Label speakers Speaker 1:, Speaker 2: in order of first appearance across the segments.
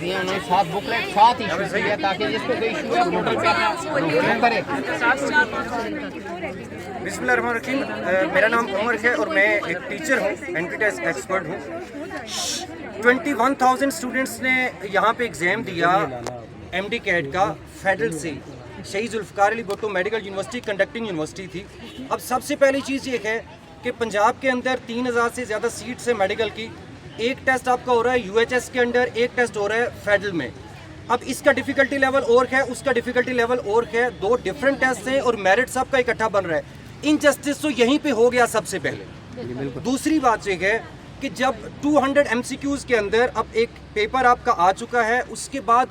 Speaker 1: दिए उन्होंने, 7 booklet 7 issue की है ताकि जिसको कोई इशू है पोर्टल पे अपना करे।
Speaker 2: बिस्मिल्लाहिर्रहमानिर्रहीम, मेरा नाम उमर है और मैं एक टीचर हूँ, एंट्री टेस्ट एक्सपर्ट हूँ। 21,000 स्टूडेंट्स ने यहाँ पे एग्ज़ाम दिया MD कैट का फेडरल से। Shaheed Zulfikar Ali Bhutto medical university conducting university थी। अब सबसे पहली चीज़ ये है कि पंजाब के अंदर 3,000 से ज़्यादा सीट्स है मेडिकल की। एक टेस्ट आपका हो रहा है UHS के अंडर, एक टेस्ट हो रहा है फेडरल में। अब इसका डिफ़िकल्टी लेवल और है, उसका डिफ़िकल्टी लेवल और है, 2 डिफरेंट टेस्ट हैं और मेरिट सबका इकट्ठा बन रहा है। इनजस्टिस तो यहीं पे हो गया सबसे पहले। दूसरी बात ये है कि जब 200 MCQs के अंदर अब एक पेपर आपका आ चुका है, उसके बाद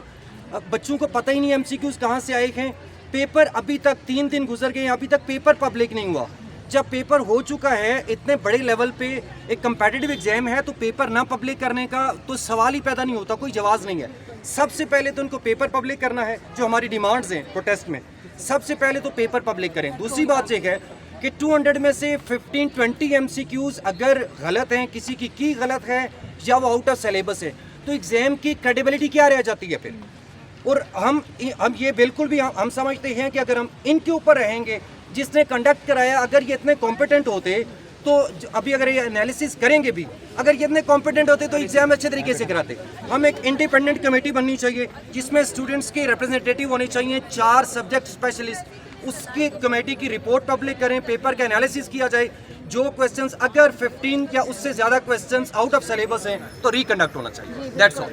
Speaker 2: बच्चों को पता ही नहीं MCQs कहाँ से आए हैं। पेपर अभी तक 3 दिन गुजर गए, अभी तक पेपर पब्लिक नहीं हुआ। जब पेपर हो चुका है, इतने बड़े लेवल पे एक कंपेटिटिव एग्जाम है, तो पेपर ना पब्लिक करने का तो सवाल ही पैदा नहीं होता, कोई जवाब नहीं है। सबसे पहले तो उनको पेपर पब्लिक करना है, जो हमारी डिमांड्स हैं प्रोटेस्ट में, सबसे पहले तो पेपर पब्लिक करें। दूसरी बात यह है कि 200 में से 15-20 MCQs अगर गलत हैं, किसी की गलत है या वो आउट ऑफ सिलेबस है, तो एग्ज़ाम की क्रेडिबिलिटी क्या रह जाती है फिर। और हम ये बिल्कुल भी हम समझते हैं कि अगर हम इनके ऊपर रहेंगे, जिसने कंडक्ट कराया अगर ये इतने कॉम्पिटेंट होते तो अभी अगर ये एनालिसिस करेंगे भी, अगर ये इतने कॉम्पिटेंट होते तो एग्जाम अच्छे तरीके से कराते। हम एक इंडिपेंडेंट कमेटी बननी चाहिए जिसमें स्टूडेंट्स के रिप्रेजेंटेटिव होने चाहिए, 4 सब्जेक्ट स्पेशलिस्ट, उसकी कमेटी की रिपोर्ट पब्लिक करें, पेपर का एनालिसिस किया जाए। जो क्वेश्चंस अगर 15 या उससे ज़्यादा क्वेश्चंस आउट ऑफ सिलेबस हैं तो रिकंडक्ट होना चाहिए। That's all.